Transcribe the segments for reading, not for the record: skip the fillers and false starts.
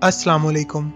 अस्सलाम वालेकुम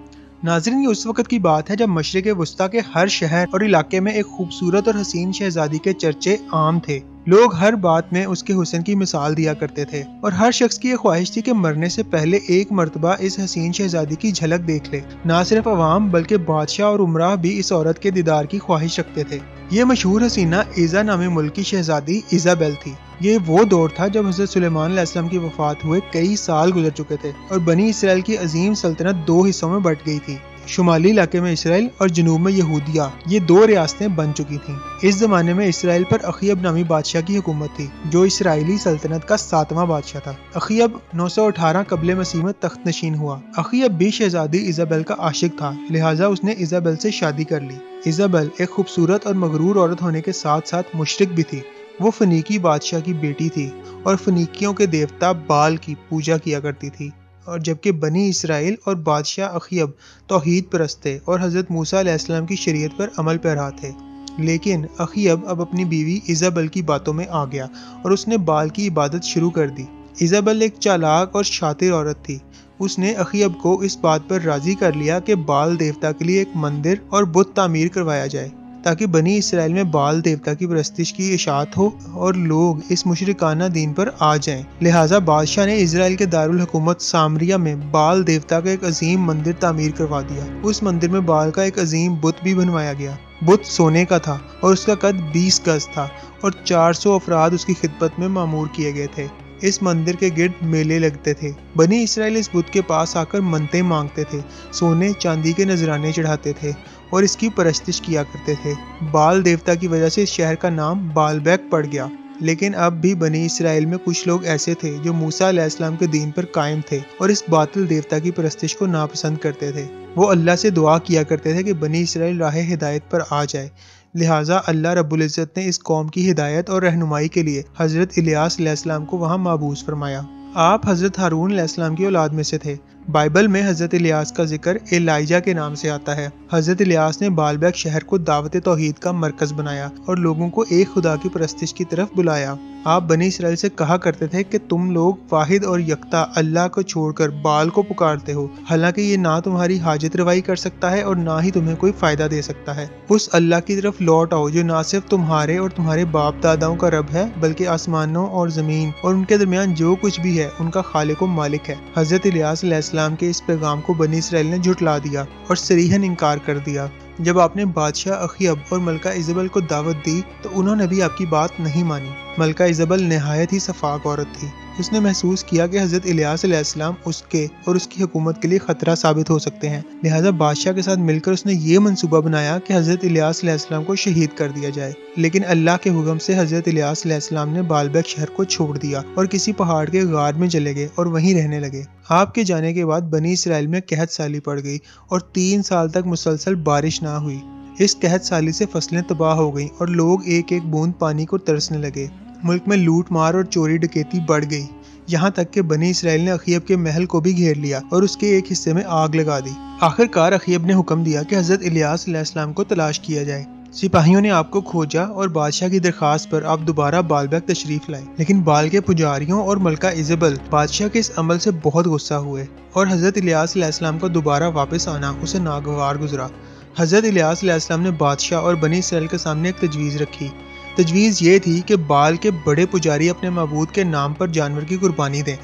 नाज़रीन, ये उस वक्त की बात है जब मशरिक़ वस्ता के हर शहर और इलाके में एक खूबसूरत और हसीन शहजादी के चर्चे आम थे। लोग हर बात में उसके हुस्न की मिसाल दिया करते थे और हर शख्स की ये ख्वाहिश थी कि मरने से पहले एक मर्तबा इस हसीन शहजादी की झलक देख ले। ना सिर्फ अवाम बल्कि बादशाह और उमराह भी इस औरत के दीदार की ख्वाहिश रखते थे। ये मशहूर हसीना इज़ा नामी मुल्क की शहजादी इज़ाबेल थी। ये वो दौर था जब हज़रत सुलेमान अलैहिस्सलाम की वफात हुए कई साल गुजर चुके थे और बनी इसराइल की अजीम सल्तनत दो हिस्सों में बट गई थी। शुमाली इलाके में इसराइल और जनूब में यहूदिया, ये दो रियासतें बन चुकी थीं। इस जमाने में इसराइल पर अखीयब नामी बादशाह की हुकूमत थी, जो इसराइली सल्तनत का 7वां बादशाह था। अखीयब 918 कबले मसीह में तख्त नशीन हुआ। अखीयब भी शहजादी इज़ाबेल का आशिक था, लिहाजा उसने इज़ाबेल से शादी कर ली। इज़ाबेल एक खूबसूरत और मगरूर औरत होने के साथ साथ मुशरिक भी थी। वो फनीकी बादशाह की बेटी थी और फनीकियों के देवता बाल की पूजा किया करती थी, और जबकि बनी इसराइल और बादशाह अखीयब तौहीद परस्त थे और हज़रत मूसा अलैहिस्सलाम की शरीयत पर अमल पैरा थे। लेकिन अखीयब अब अपनी बीवी इज़ाबेल की बातों में आ गया और उसने बाल की इबादत शुरू कर दी। इज़ाबेल एक चालाक और शातिर औरत थी। उसने अखीयब को इस बात पर राजी कर लिया कि बाल देवता के लिए एक मंदिर और बुत तामीर करवाया जाए, ताकि बनी इसराइल में बाल देवता की परस्तिश की इशाअत हो और लोग इस मुशरिकाना दीन पर आ जाएं। लिहाजा बादशाह ने इजराइल के दारुल हुकूमत सामरिया में बाल देवता का एक अजीम मंदिर तामीर करवा दिया। उस मंदिर में बाल का एक अजीम बुत भी बनवाया गया। बुत सोने का था और उसका कद 20 गज था और 400 अफराद उसकी खिदमत में मामूर किए गए थे। इस मंदिर के गिर्द मेले लगते थे। बनी इसराइल इस बुत के पास आकर मन्नतें मांगते थे, सोने चांदी के नजराने चढ़ाते थे और इसकी परस्तिश किया करते थे। बाल देवता की वजह से इस शहर का नाम बालबैक पड़ गया। लेकिन अब भी बनी इसराइल में कुछ लोग ऐसे थे जो मूसा अलैहिस्सलाम के दीन पर कायम थे और इस बातिल देवता की परस्तिश को नापसंद करते थे। वो अल्लाह से दुआ किया करते थे कि बनी इसराइल राह हिदायत पर आ जाए। लिहाजा अल्लाह रब्बुल इज़्ज़त ने इस कौम की हिदायत और रहनुमाई के लिए हज़रत इलियास अलैहिस्सलाम को वहाँ माबूस फरमाया। आप हज़रत हारून अलैहिस्सलाम की औलाद में से थे। बाइबल में हज़रत इलियास का जिक्र एलाइजा के नाम से आता है। हज़रत इलियास ने बालबैक शहर को दावत तौहीद का मरकज बनाया और लोगों को एक खुदा की परस्तिश की तरफ बुलाया। आप बनी इसराइल से कहा करते थे कि तुम लोग वाहिद और यकता अल्लाह को छोड़कर बाल को पुकारते हो, हालांकि ये ना तुम्हारी हाजत रवाई कर सकता है और ना ही तुम्हें कोई फायदा दे सकता है। उस अल्लाह की तरफ लौट आओ जो ना सिर्फ तुम्हारे और तुम्हारे बाप दादाओं का रब है, बल्कि आसमानों और जमीन और उनके दरमियान जो कुछ भी है उनका खालिक व मालिक है। हज़रत इलियास अलैहिस्सलाम के इस पैगाम को बनी इसराइल ने झुटला दिया और सरीहन इनकार कर दिया। जब आपने बादशाह अखीयब और मलका इज़ाबेल को दावत दी तो उन्होंने भी आपकी बात नहीं मानी। मलका इज़ाबेल नहायत ही सफाक औरत थी। उसने महसूस किया कि हज़रत इलियास अलैहिस्सलाम उसके और उसकी हुकूमत के लिए खतरा साबित हो सकते हैं। लिहाजा बादशाह के साथ मिलकर उसने ये मंसूबा बनाया कि हज़रत इलियास अलैहिस्सलाम को शहीद कर दिया जाए। लेकिन अल्लाह के हुक्म से हज़रत इलियास अलैहिस्सलाम ने बालबैक शहर को छोड़ दिया और किसी पहाड़ के गार में चले गए और वहीं रहने लगे। आपके जाने के बाद बनी इसराइल में कहत साली पड़ गई और 3 साल तक मुसलसल बारिश ना हुई। इस कहत साली से फसलें तबाह हो गईं और लोग एक एक बूंद पानी को तरसने लगे। मुल्क में लूट मार और चोरी डकैती बढ़ गई, यहाँ तक कि बनी इसराइल ने अखीयब के महल को भी घेर लिया और उसके एक हिस्से में आग लगा दी। आखिरकार अखीयब ने हुक्म दिया कि हज़रत इलियास अलैहिस्सलाम को तलाश किया जाए। सिपाहियों ने आपको खोजा और बादशाह की दरखास्त पर आप दोबारा बालबैक तशरीफ लाए। लेकिन बाल के पुजारियों और मलका इज़ाबेल बादशाह के इस अमल से बहुत गुस्सा हुए और हज़रत इलियास अलैहिस्सलाम का दोबारा वापस आना उसे नागवार गुजरा। हज़रत इलियास अलैहिस्सलाम ने बादशाह और बनी इसराइल के सामने एक तजवीज़ रखी। तजवीज़ ये थी कि बाल के बड़े पुजारी अपने माबूद के नाम पर जानवर की कुर्बानी दें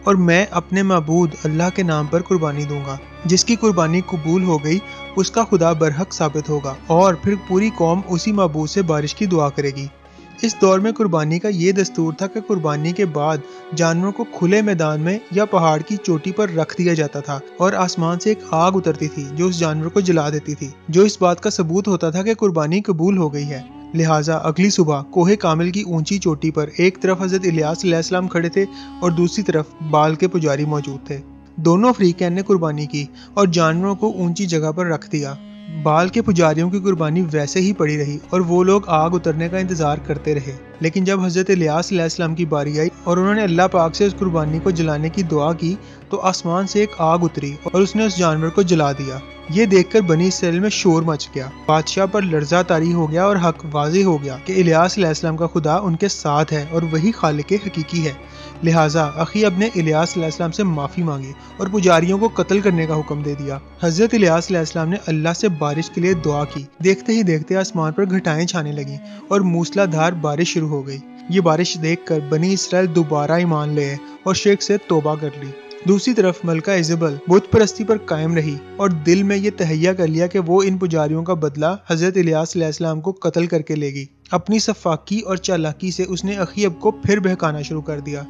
और मैं अपने माबूद अल्लाह के नाम पर कुर्बानी दूंगा। जिसकी कुर्बानी कबूल हो गई उसका खुदा बरहक साबित होगा और फिर पूरी कौम उसी माबूद से बारिश की दुआ करेगी। इस दौर में कुर्बानी का ये दस्तूर था कि कुर्बानी के बाद जानवरों को खुले मैदान में या पहाड़ की चोटी पर रख दिया जाता था और आसमान से एक आग उतरती थी जो उस जानवर को जला देती थी, जो इस बात का सबूत होता था कि कुर्बानी कबूल हो गई है। लिहाजा अगली सुबह कोहे कामिल की ऊंची चोटी पर एक तरफ हज़रत इलियास अलैहिस्सलाम खड़े थे और दूसरी तरफ बाल के पुजारी मौजूद थे। दोनों फरीकैन ने कुर्बानी की और जानवरों को ऊंची जगह पर रख दिया। बाल के पुजारियों की कुर्बानी वैसे ही पड़ी रही और वो लोग आग उतरने का इंतजार करते रहे। लेकिन जब हज़रत इलियास अलैहिस्सलाम की बारी आई और उन्होंने अल्लाह पाक से उस कुर्बानी को जलाने की दुआ की तो आसमान से एक आग उतरी और उसने उस जानवर को जला दिया। ये देखकर बनी इसराइल में शोर मच गया। बादशाह पर लर्जा तारी हो गया और हक वाज़ेह हो गया कि इलियास अलैहिस्सलाम का खुदा उनके साथ है और वही खालिक हकीकी है। लिहाजा अखीअब ने इलियास अलैहिस्सलाम से माफ़ी मांगी और पुजारियों को कत्ल करने का हुक्म दे दिया। हज़रत इलियास अलैहिस्सलाम ने अल्लाह से बारिश के लिए दुआ की। देखते ही देखते आसमान पर घटाएं छाने लगी और मूसलाधार बारिश शुरू हो गई। ये बारिश देखकर बनी इसराइल दोबारा ईमान ले आए और शिर्क से तौबा कर ली। दूसरी तरफ मलका इज़बल बुत परस्ती पर कायम रही और दिल में ये तहैया कर लिया कि वो इन पुजारियों का बदला हज़रत इलियास अलैहिस्सलाम को कत्ल करके लेगी। अपनी सफाकी और चालाकी से उसने अखीअब को फिर बहकाना शुरू कर दिया।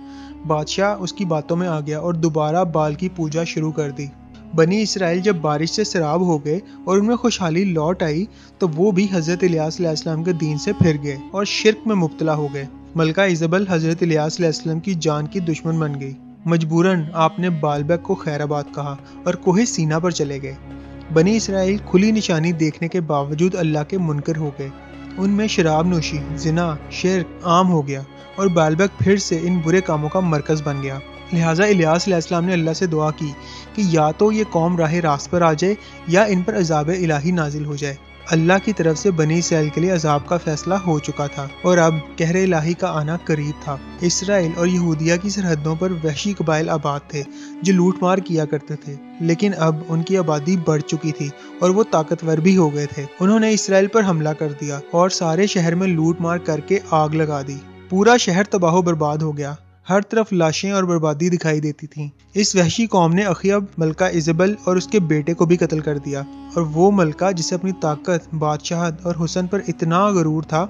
बादशाह उसकी बातों में आ गया और दोबारा बाल की पूजा शुरू कर दी। बनी इसराइल जब बारिश से सराब हो गए और उनमें खुशहाली लौट आई तो वो भी हज़रत इलियास अलैहिस्सलाम के दीन से फिर गए और शिर्क में मुब्तला हो गए। मलका इज़बल हज़रत इलियास अलैहिस्सलाम की जान की दुश्मन बन गई। मजबूरन आपने बालबैक को खैराबाद कहा और कोहे सीना पर चले गए। बनी इसराइल खुली निशानी देखने के बावजूद अल्लाह के मुनकर हो गए। उनमें शराब नोशी, जिना, शिर्क आम हो गया और बालबैक फिर से इन बुरे कामों का मरकज बन गया। लिहाजा इलियास अलैहिस्सलाम ने अल्लाह से दुआ की कि या तो ये कौम राह रास्त पर आ जाए या इन पर अजाब इलाही नाजिल हो जाए। अल्लाह की तरफ से बनी इसराइल के लिए अजाब का फैसला हो चुका था और अब कहर इलाही का आना करीब था। इसराइल और यहूदिया की सरहदों पर वहशी कबाइल आबाद थे जो लूटमार किया करते थे, लेकिन अब उनकी आबादी बढ़ चुकी थी और वो ताकतवर भी हो गए थे। उन्होंने इसराइल पर हमला कर दिया और सारे शहर में लूटमार करके आग लगा दी। पूरा शहर तबाह बर्बाद हो गया। हर तरफ लाशें और बर्बादी दिखाई देती थीं। इस वहशी कौम ने अखीअब, मलका इज़बल और उसके बेटे को भी कत्ल कर दिया और वो मलका जिसे अपनी ताकत, बादशाहत और हुस्न पर इतना गरूर था,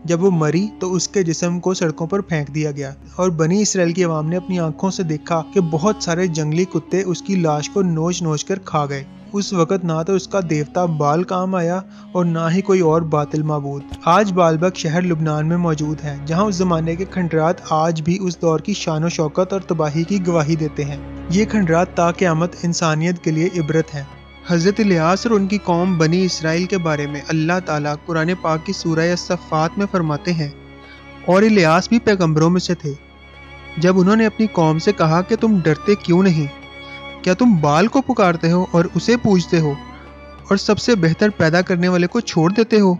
जब वो मरी तो उसके जिस्म को सड़कों पर फेंक दिया गया और बनी इसराइल की आवाम ने अपनी आंखों से देखा कि बहुत सारे जंगली कुत्ते उसकी लाश को नोच नोच कर खा गए। उस वक़्त ना तो उसका देवता बाल काम आया और ना ही कोई और बातिल माबूद। आज बालबक शहर लुबनान में मौजूद है, जहाँ उस जमाने के खंडरात आज भी उस दौर की शान व शौकत और तबाही की गवाही देते हैं। ये खंडरात ता क़यामत इंसानियत के लिए इबरत हैं। हज़रत इलियास और उनकी कौम बनी इसराइल के बारे में अल्लाह ताला कुरान पाक की सूरह अस्सफ़ात में फरमाते हैं, और इलियास भी पैगंबरों में से थे। जब उन्होंने अपनी कौम से कहा कि तुम डरते क्यों नहीं, क्या तुम बाल को पुकारते हो और उसे पूजते हो और सबसे बेहतर पैदा करने वाले को छोड़ देते हो,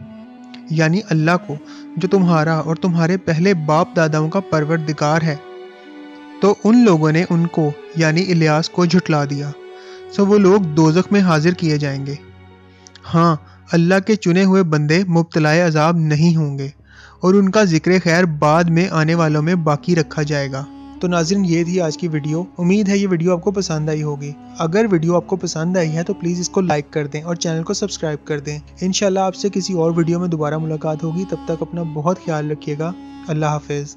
यानी अल्लाह को, जो तुम्हारा और तुम्हारे पहले बाप दादाओं का परवरदिगार है। तो उन लोगों ने उनको यानी इलियास को झुठला दिया, सो वो लोग दोज़ख में हाजिर किए जाएंगे। हाँ, अल्लाह के चुने हुए बंदे मुब्तलाए अजाब नहीं होंगे और उनका जिक्र खैर बाद में आने वालों में बाकी रखा जाएगा। तो नाज़रीन, ये थी आज की वीडियो। उम्मीद है ये वीडियो आपको पसंद आई होगी। अगर वीडियो आपको पसंद आई है तो प्लीज़ इसको लाइक कर दें और चैनल को सब्सक्राइब कर दें। इंशाल्लाह आपसे किसी और वीडियो में दोबारा मुलाकात होगी। तब तक अपना बहुत ख्याल रखिएगा। अल्लाह हाफिज़।